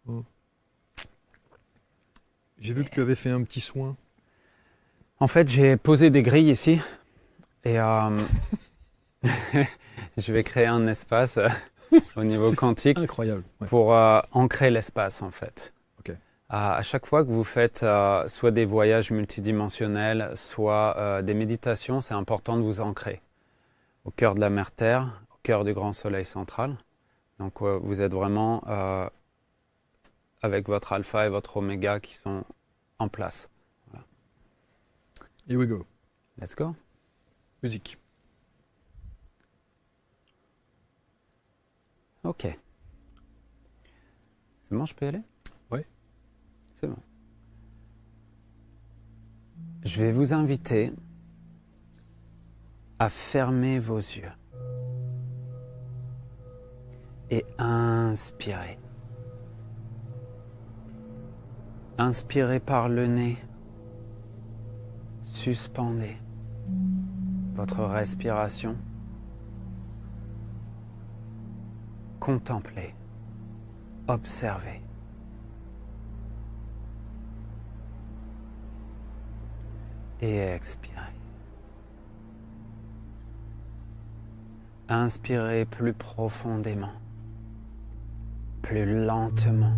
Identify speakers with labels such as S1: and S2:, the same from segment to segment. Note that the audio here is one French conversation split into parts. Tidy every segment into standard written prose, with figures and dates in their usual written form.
S1: Mm. J'ai vu que tu avais fait un petit soin.
S2: En fait, j'ai posé des grilles ici et je vais créer un espace au niveau
S1: C'est
S2: quantique
S1: incroyable. Ouais.
S2: pour ancrer l'espace en fait.
S1: Ok.
S2: À chaque fois que vous faites soit des voyages multidimensionnels, soit des méditations, c'est important de vous ancrer au cœur de la mer Terre, au cœur du grand soleil central. Donc vous êtes vraiment avec votre alpha et votre oméga qui sont en place. Voilà.
S1: Here we go.
S2: Let's go.
S1: Musique.
S2: Ok. C'est bon, je peux y aller?
S1: Ouais.
S2: C'est bon. Je vais vous inviter à fermer vos yeux et inspirer. Inspirez par le nez. Suspendez votre respiration. Contemplez. Observez. Et expirez. Inspirez plus profondément, plus lentement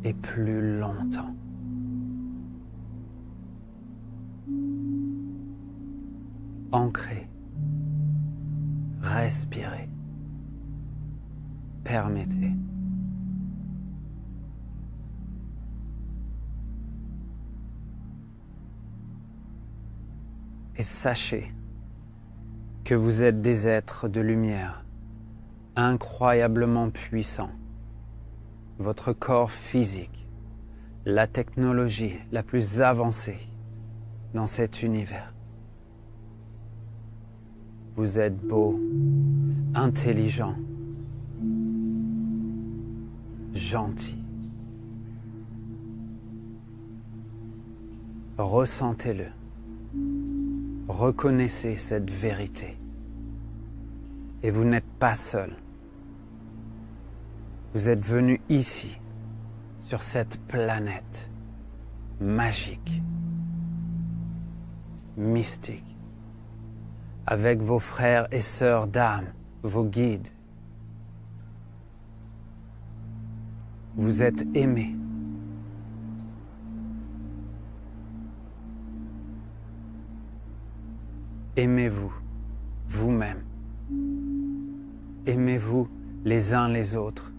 S2: et plus longtemps. Ancrez, respirez, permettez. Et sachez que vous êtes des êtres de lumière incroyablement puissants. Votre corps physique, la technologie la plus avancée dans cet univers. Vous êtes beau, intelligent, gentil. Ressentez-le. Reconnaissez cette vérité. Et vous n'êtes pas seul. Vous êtes venu ici, sur cette planète magique, mystique, avec vos frères et sœurs d'âme, vos guides. Vous êtes aimés. Aimez-vous, vous-même. Aimez-vous les uns les autres.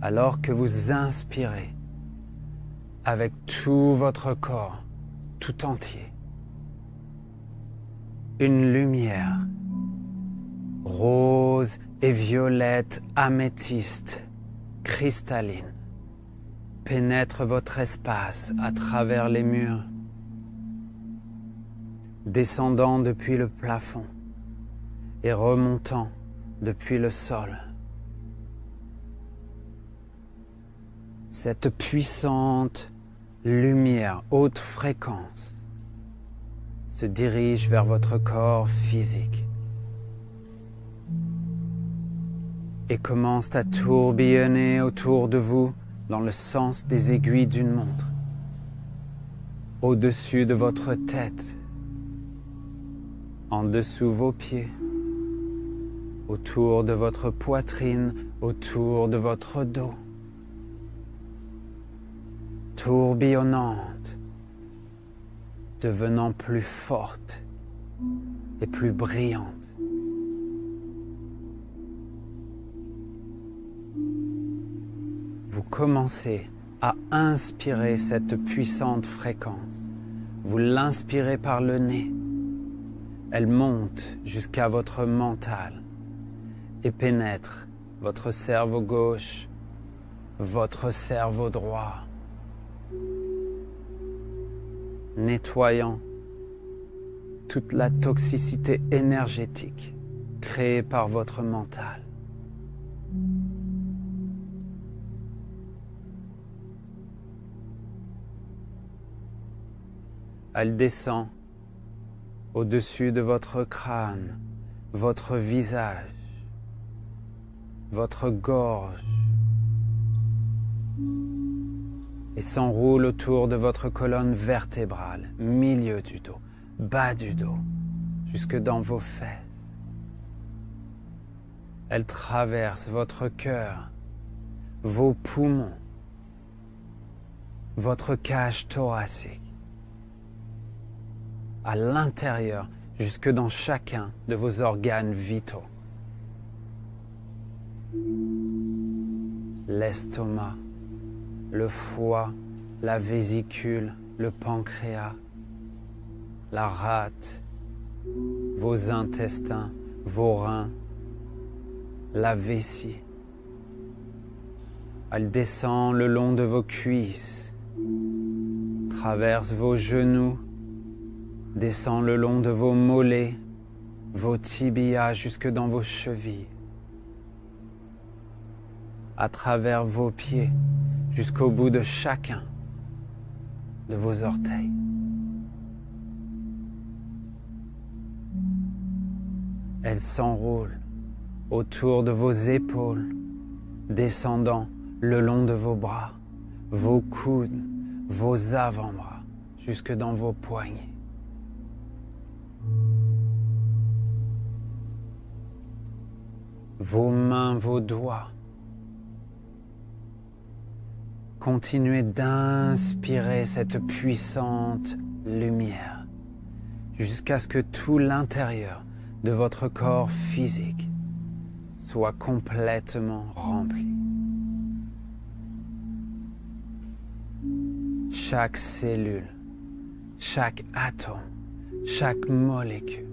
S2: Alors que vous inspirez avec tout votre corps, tout entier, une lumière rose et violette améthyste, cristalline, pénètre votre espace à travers les murs, descendant depuis le plafond et remontant depuis le sol. Cette puissante lumière haute fréquence se dirige vers votre corps physique et commence à tourbillonner autour de vous dans le sens des aiguilles d'une montre, au-dessus de votre tête, en dessous vos pieds, autour de votre poitrine, autour de votre dos, tourbillonnante, devenant plus forte et plus brillante. Vous commencez à inspirer cette puissante fréquence. Vous l'inspirez par le nez. Elle monte jusqu'à votre mental et pénètre votre cerveau gauche, votre cerveau droit, nettoyant toute la toxicité énergétique créée par votre mental. Elle descend au-dessus de votre crâne, votre visage, votre gorge et s'enroule autour de votre colonne vertébrale, milieu du dos, bas du dos, jusque dans vos fesses. Elle traverse votre cœur, vos poumons, votre cage thoracique, à l'intérieur, jusque dans chacun de vos organes vitaux. L'estomac, le foie, la vésicule, le pancréas, la rate, vos intestins, vos reins, la vessie. Elle descend le long de vos cuisses, traverse vos genoux, descend le long de vos mollets, vos tibias jusque dans vos chevilles, à travers vos pieds jusqu'au bout de chacun de vos orteils. Elle s'enroule autour de vos épaules, descendant le long de vos bras, vos coudes, vos avant-bras, jusque dans vos poignets. Vos mains, vos doigts. Continuez d'inspirer cette puissante lumière jusqu'à ce que tout l'intérieur de votre corps physique soit complètement rempli. Chaque cellule, chaque atome, chaque molécule,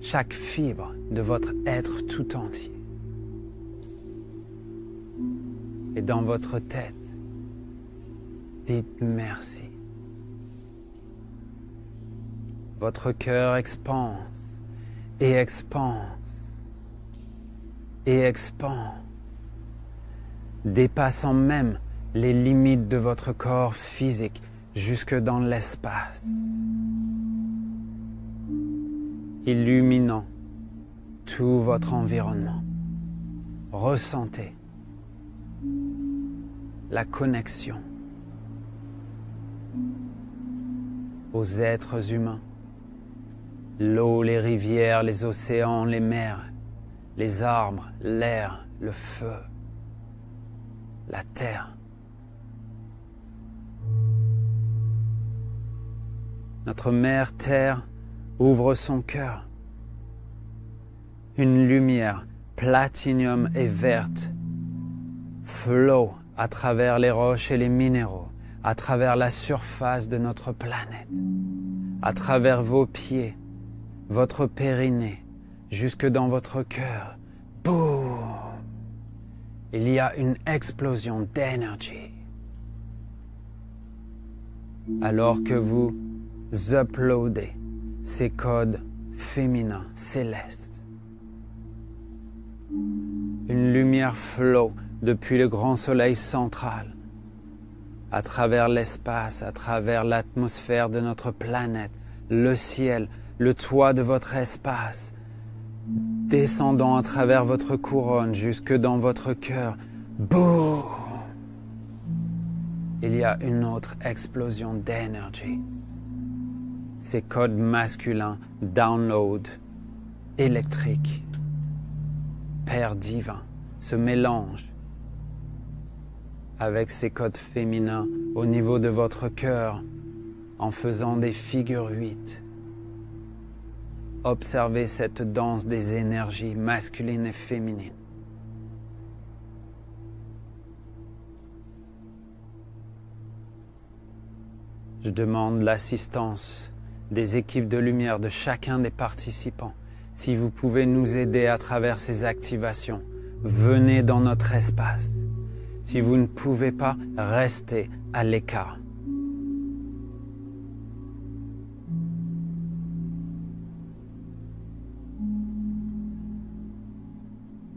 S2: chaque fibre de votre être tout entier. Et dans votre tête, dites merci. Votre cœur expanse et expanse et expanse, dépassant même les limites de votre corps physique jusque dans l'espace, illuminant tout votre environnement. Ressentez la connexion aux êtres humains, l'eau, les rivières, les océans, les mers, les arbres, l'air, le feu, la terre. Notre mère Terre ouvre son cœur. Une lumière platinium et verte flot à travers les roches et les minéraux, à travers la surface de notre planète, à travers vos pieds, votre périnée, jusque dans votre cœur. Boum! Il y a une explosion d'énergie. Alors que vous uploadez ces codes féminins célestes, une lumière flot depuis le grand soleil central, à travers l'espace, à travers l'atmosphère de notre planète, le ciel, le toit de votre espace, descendant à travers votre couronne jusque dans votre cœur. Boum! Il y a une autre explosion d'énergie. Ces codes masculins, download, électriques, Père divin, se mélangent avec ces codes féminins au niveau de votre cœur en faisant des figures 8. Observez cette danse des énergies masculines et féminines. Je demande l'assistance des équipes de lumière de chacun des participants. Si vous pouvez nous aider à travers ces activations, venez dans notre espace. Si vous ne pouvez pas, restez à l'écart.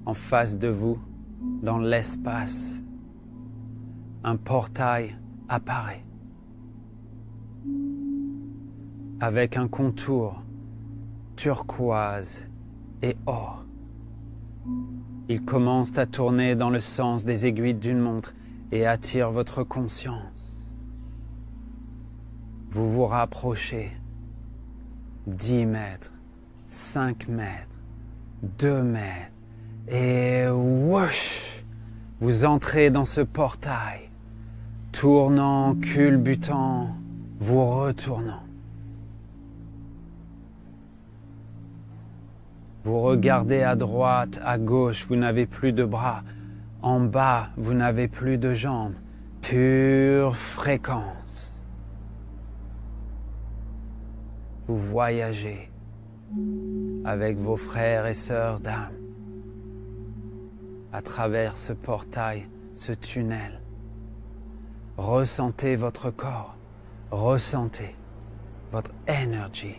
S2: En face de vous, dans l'espace, un portail apparaît avec un contour turquoise et or. Ils commencent à tourner dans le sens des aiguilles d'une montre et attirent votre conscience. Vous vous rapprochez. 10 mètres, 5 mètres, 2 mètres, et whoosh, vous entrez dans ce portail, tournant, culbutant, vous retournant. Vous regardez à droite, à gauche, vous n'avez plus de bras. En bas, vous n'avez plus de jambes. Pure fréquence. Vous voyagez avec vos frères et sœurs d'âme à travers ce portail, ce tunnel. Ressentez votre corps, ressentez votre énergie.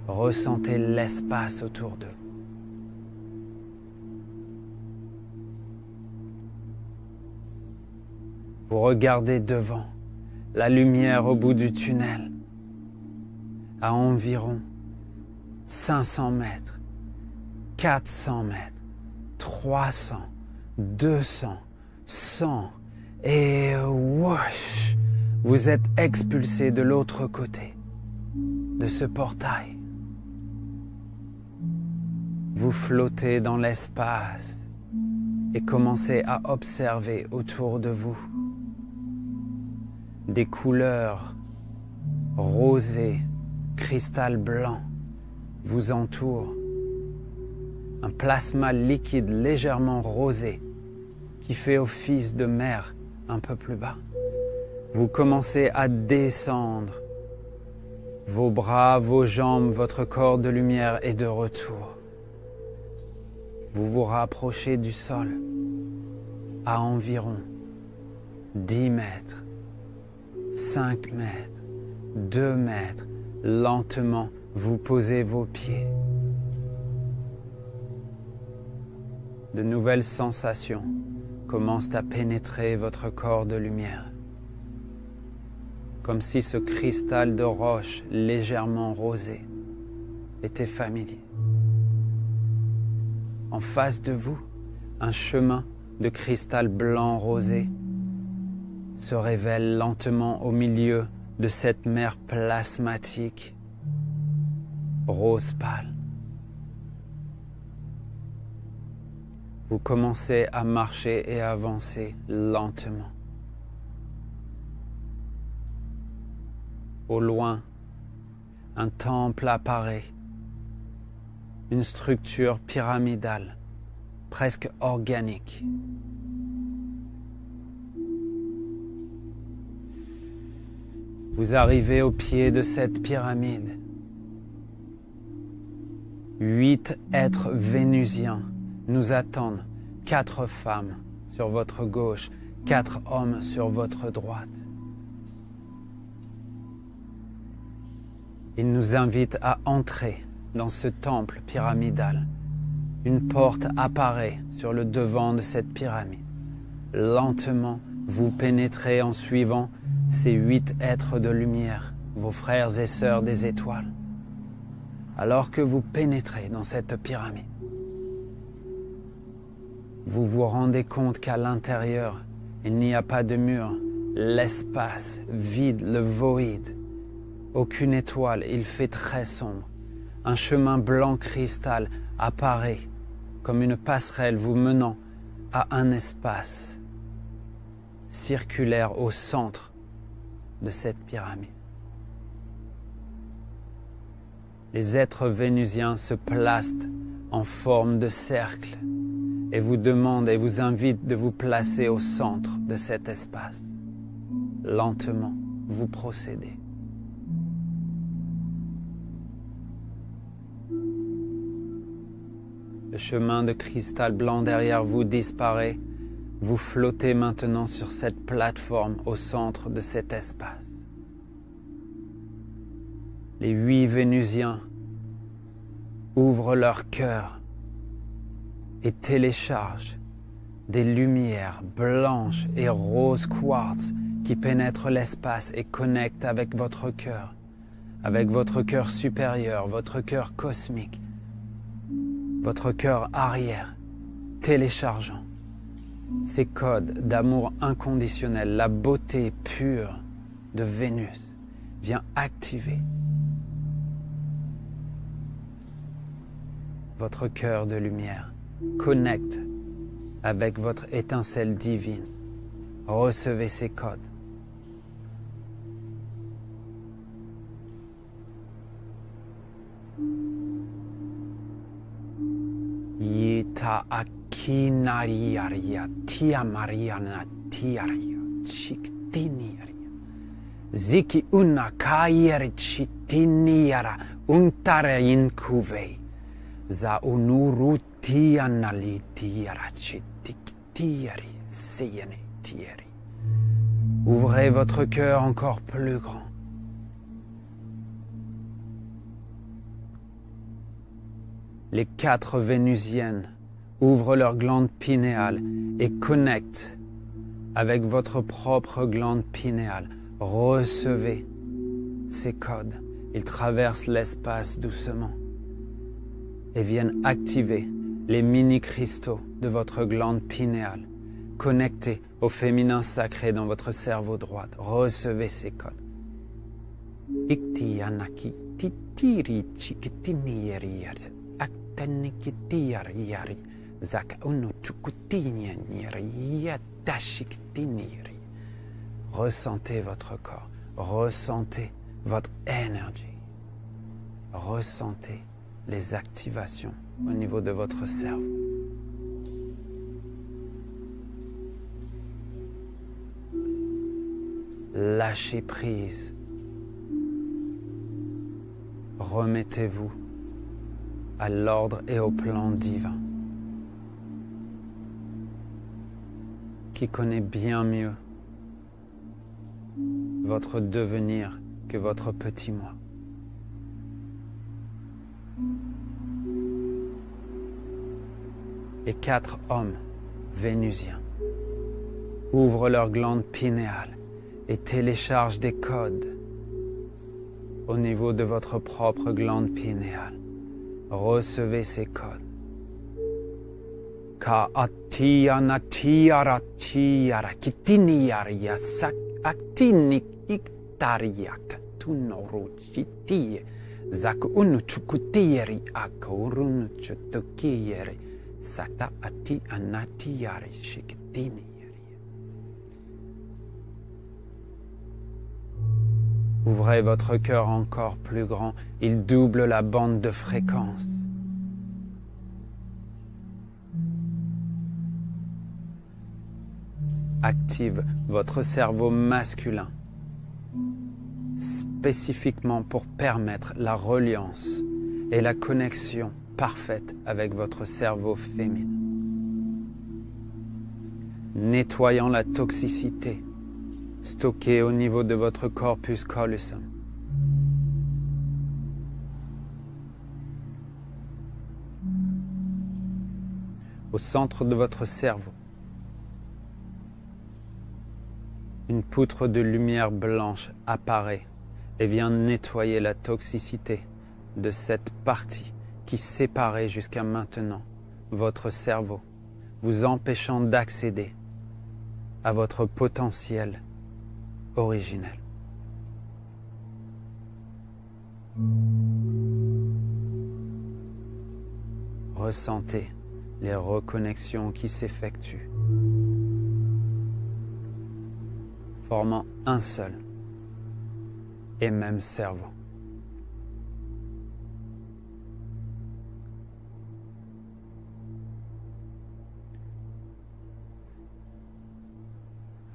S2: Ressentez l'espace autour de vous. Vous regardez devant, la lumière au bout du tunnel, à environ 500 mètres, 400 mètres, 300, 200, 100, et whoosh, vous êtes expulsé de l'autre côté de ce portail. Vous flottez dans l'espace et commencez à observer autour de vous des couleurs rosées, cristal blanc vous entourent. Un plasma liquide légèrement rosé qui fait office de mer un peu plus bas. Vous commencez à descendre. Vos bras, vos jambes, votre corps de lumière est de retour. Vous vous rapprochez du sol à environ 10 mètres, 5 mètres, 2 mètres. Lentement, vous posez vos pieds. De nouvelles sensations commencent à pénétrer votre corps de lumière. Comme si ce cristal de roche légèrement rosé était familier. En face de vous, un chemin de cristal blanc rosé se révèle lentement au milieu de cette mer plasmatique rose pâle. Vous commencez à marcher et à avancer lentement. Au loin, un temple apparaît. Une structure pyramidale, presque organique. Vous arrivez au pied de cette pyramide. 8 êtres vénusiens nous attendent, 4 femmes sur votre gauche, 4 hommes sur votre droite. Ils nous invitent à entrer dans ce temple pyramidal. Une porte apparaît sur le devant de cette pyramide. Lentement, vous pénétrez en suivant ces 8 êtres de lumière, vos frères et sœurs des étoiles. Alors que vous pénétrez dans cette pyramide, vous vous rendez compte qu'à l'intérieur, il n'y a pas de mur, l'espace vide, le voïde. Aucune étoile, il fait très sombre. Un chemin blanc cristal apparaît comme une passerelle vous menant à un espace circulaire au centre de cette pyramide. Les êtres vénusiens se placent en forme de cercle et vous demandent et vous invitent de vous placer au centre de cet espace. Lentement, vous procédez. Le chemin de cristal blanc derrière vous disparaît. Vous flottez maintenant sur cette plateforme au centre de cet espace. Les 8 Vénusiens ouvrent leur cœur et téléchargent des lumières blanches et roses quartz qui pénètrent l'espace et connectent avec votre cœur. avec votre cœur supérieur, votre cœur cosmique, votre cœur arrière, téléchargeant ces codes d'amour inconditionnel, la beauté pure de Vénus vient activer votre cœur de lumière, connecte avec votre étincelle divine. Recevez ces codes. Yita akinariaria tia mariana tiaria chiktiniaria ziki una kaier chitiniara untare inkuve za unuru tianali tiara chitiktiari seyene tieri. Ouvrez votre cœur encore plus grand. Les 4 vénusiennes ouvrent leur glande pinéale et connectent avec votre propre glande pinéale. Recevez ces codes. Ils traversent l'espace doucement et viennent activer les mini-cristaux de votre glande pinéale, connectés au féminin sacré dans votre cerveau droit. Recevez ces codes. Iktiyanaki titiri chikitinieri. Ressentez votre corps, ressentez votre énergie, ressentez les activations au niveau de votre cerveau. Lâchez prise, remettez-vous à l'ordre et au plan divin, qui connaît bien mieux votre devenir que votre petit moi. Les 4 hommes vénusiens ouvrent leur glande pinéale et téléchargent des codes au niveau de votre propre glande pinéale. Recevez ces codes. Ka atia natiara tiara kitiniaria sak actini iktaria katunoru chitie zak unuchukutieri akurunuchutukieri sakta ati anatiari shikitinieri. Ouvrez votre cœur encore plus grand, il double la bande de fréquence. Active votre cerveau masculin, spécifiquement pour permettre la reliance et la connexion parfaite avec votre cerveau féminin. Nettoyant la toxicité stocké au niveau de votre corpus callosum. Au centre de votre cerveau, une poutre de lumière blanche apparaît et vient nettoyer la toxicité de cette partie qui séparait jusqu'à maintenant votre cerveau, vous empêchant d'accéder à votre potentiel originel. Ressentez les reconnexions qui s'effectuent, formant un seul et même cerveau.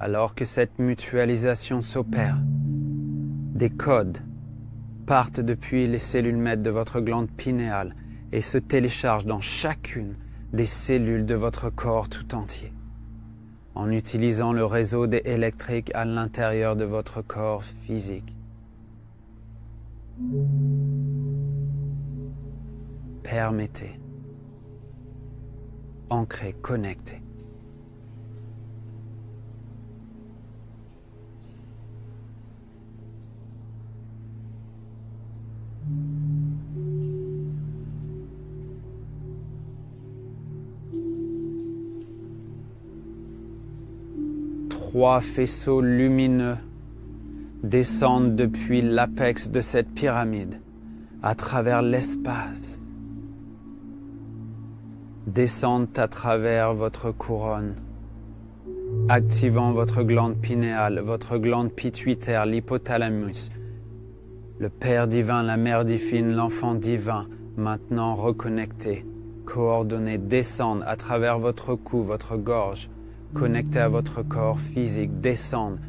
S2: Alors que cette mutualisation s'opère, des codes partent depuis les cellules mères de votre glande pinéale et se téléchargent dans chacune des cellules de votre corps tout entier, en utilisant le réseau des électriques à l'intérieur de votre corps physique. Permettez, ancrez, connectez. 3 faisceaux lumineux descendent depuis l'apex de cette pyramide à travers l'espace, descendent à travers votre couronne, activant votre glande pinéale, votre glande pituitaire, l'hypothalamus, le Père divin, la Mère divine, l'Enfant divin, maintenant reconnectés, coordonnés, descendent à travers votre cou, votre gorge, connectés à votre corps physique, descendent,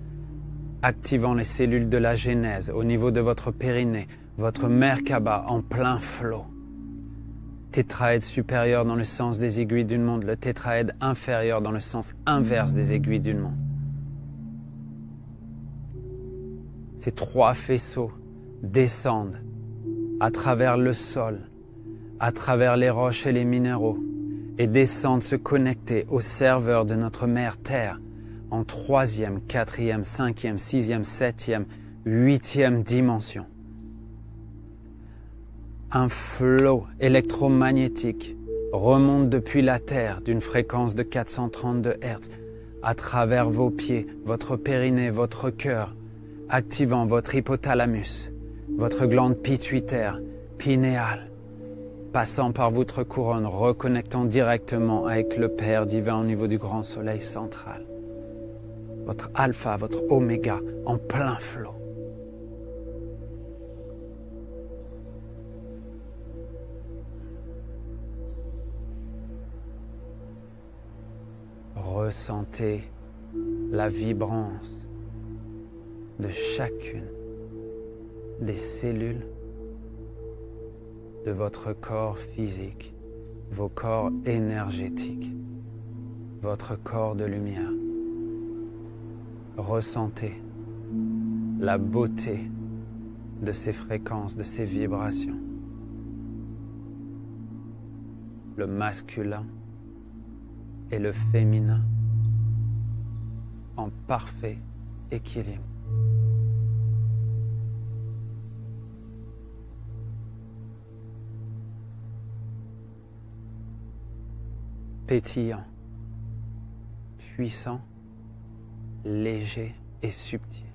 S2: activant les cellules de la genèse au niveau de votre périnée, votre Merkaba en plein flot. Tétraède supérieur dans le sens des aiguilles d'une montre, le tétraède inférieur dans le sens inverse des aiguilles d'une montre. Ces 3 faisceaux descendent à travers le sol, à travers les roches et les minéraux, et descendent se connecter au serveur de notre mère Terre en 3e, 4e, 5e, 6e, 7e, 8e dimension. Un flot électromagnétique remonte depuis la Terre d'une fréquence de 432 Hz à travers vos pieds, votre périnée, votre cœur, activant votre hypothalamus, votre glande pituitaire, pinéale, passant par votre couronne, reconnectant directement avec le Père divin au niveau du grand soleil central. Votre alpha, votre oméga en plein flot. Ressentez la vibrance de chacune des cellules de votre corps physique, vos corps énergétiques, votre corps de lumière. Ressentez la beauté de ces fréquences, de ces vibrations. Le masculin et le féminin en parfait équilibre. Pétillant, puissant, léger et subtil.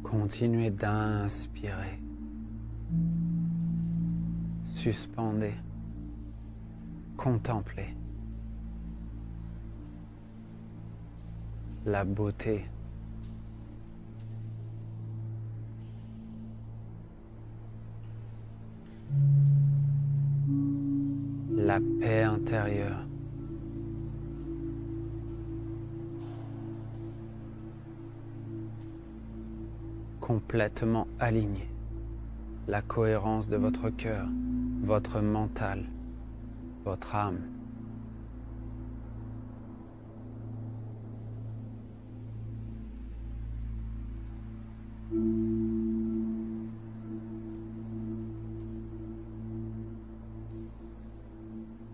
S2: Continuez d'inspirer. Suspendez. Contemplez la beauté, la paix intérieure, complètement alignée, la cohérence de votre cœur, votre mental, votre âme.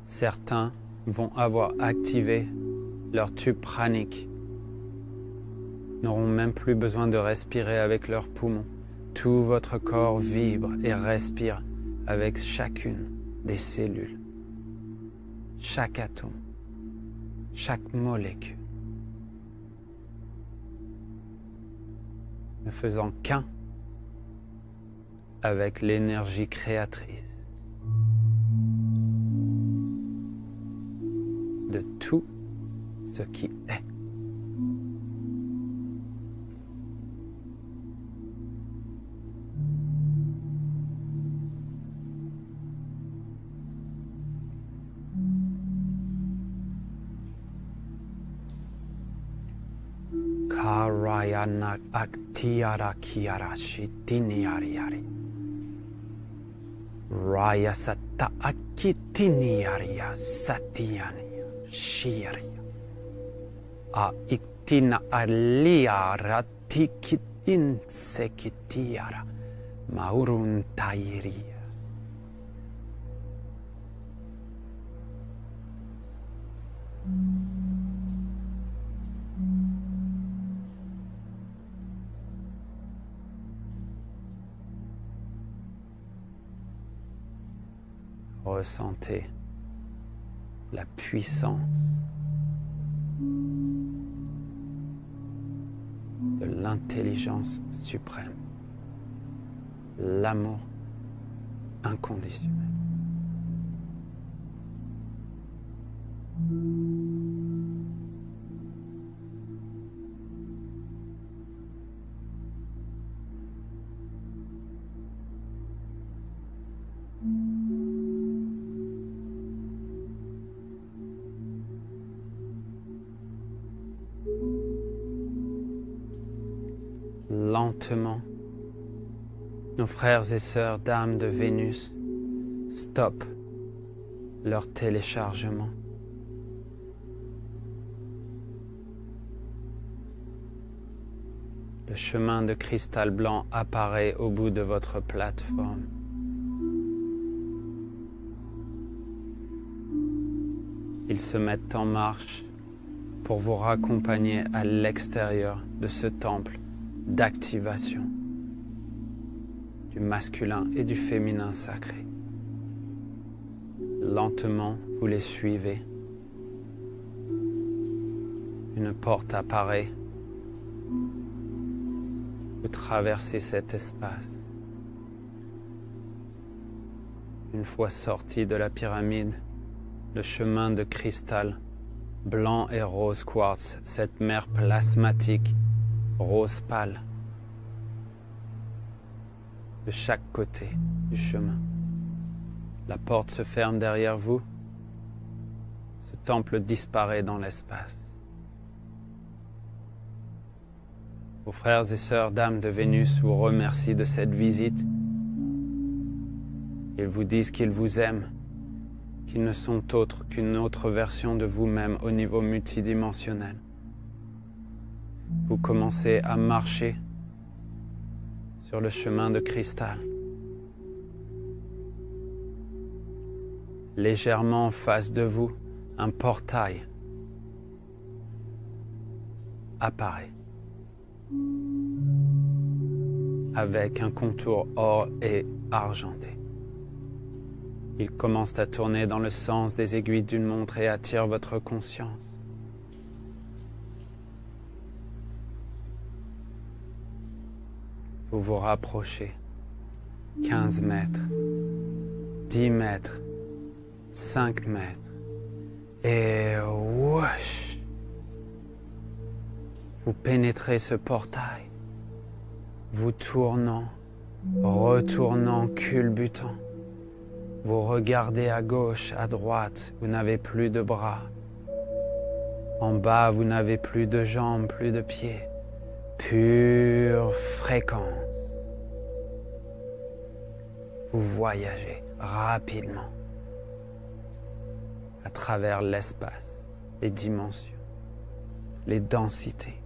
S2: Certains vont avoir activé leur tube pranique, n'auront même plus besoin de respirer avec leurs poumons. Tout votre corps vibre et respire avec chacune des cellules, chaque atome, chaque molécule, ne faisant qu'un avec l'énergie créatrice de tout ce qui est. Karayana aktiara kiara shitini ariari. Raya sata akitini aria satiani shiari. A iktina aliara tikit insekitiara maurun tairia. Ressentez la puissance de l'intelligence suprême, l'amour inconditionnel. Lentement, nos frères et sœurs d'âme de Vénus stoppent leur téléchargement. Le chemin de cristal blanc apparaît au bout de votre plateforme. Ils se mettent en marche pour vous raccompagner à l'extérieur de ce temple d'activation du masculin et du féminin sacré. Lentement, vous les suivez. Une porte apparaît. Vous traversez cet espace. Une fois sorti de la pyramide, le chemin de cristal blanc et rose quartz, cette mer plasmatique rose pâle, de chaque côté du chemin. La porte se ferme derrière vous. Ce temple disparaît dans l'espace. Vos frères et sœurs d'âme de Vénus vous remercient de cette visite. Ils vous disent qu'ils vous aiment, qu'ils ne sont autres qu'une autre version de vous-même au niveau multidimensionnel. Vous commencez à marcher sur le chemin de cristal. Légèrement en face de vous, un portail apparaît avec un contour or et argenté. Il commence à tourner dans le sens des aiguilles d'une montre et attire votre conscience. Vous vous rapprochez. 15 mètres, 10 mètres, 5 mètres. Et whoosh! Vous pénétrez ce portail. Vous tournant, retournant, culbutant. Vous regardez à gauche, à droite, vous n'avez plus de bras. En bas, vous n'avez plus de jambes, plus de pieds. Pure fréquence. Vous voyagez rapidement à travers l'espace, les dimensions, les densités.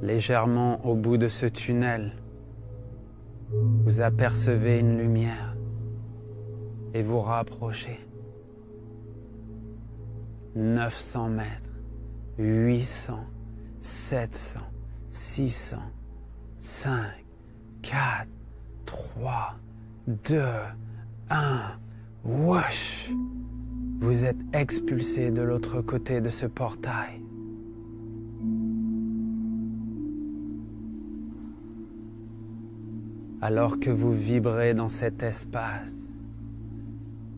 S2: Légèrement au bout de ce tunnel, vous apercevez une lumière et vous rapprochez. 900 mètres, 800, 700, 600, 5, 4, 3, 2, 1, whoosh! Vous êtes expulsé de l'autre côté de ce portail. Alors que vous vibrez dans cet espace,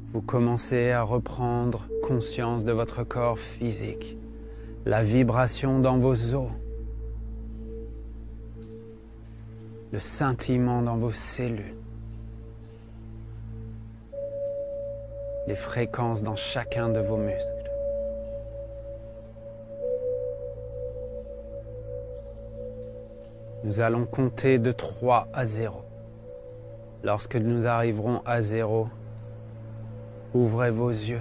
S2: vous commencez à reprendre conscience de votre corps physique, la vibration dans vos os, le scintillement dans vos cellules, les fréquences dans chacun de vos muscles. Nous allons compter de 3 à 0. Lorsque nous arriverons à 0, ouvrez vos yeux,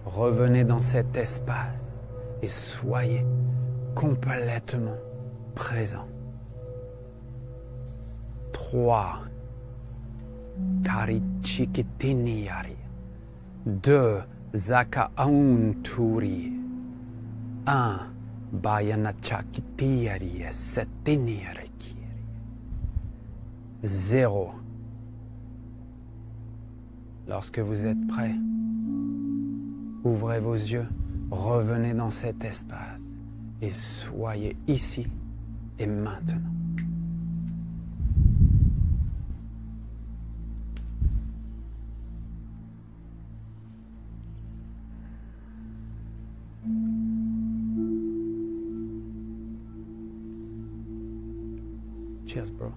S2: revenez dans cet espace et soyez complètement présent. 3. Karichikitiniari. 2. Zakaunturi. 1. Bayanachakitiarie setiniarekiri. 0. Lorsque vous êtes prêt, ouvrez vos yeux, revenez dans cet espace et soyez ici et maintenant. Cheers, bro.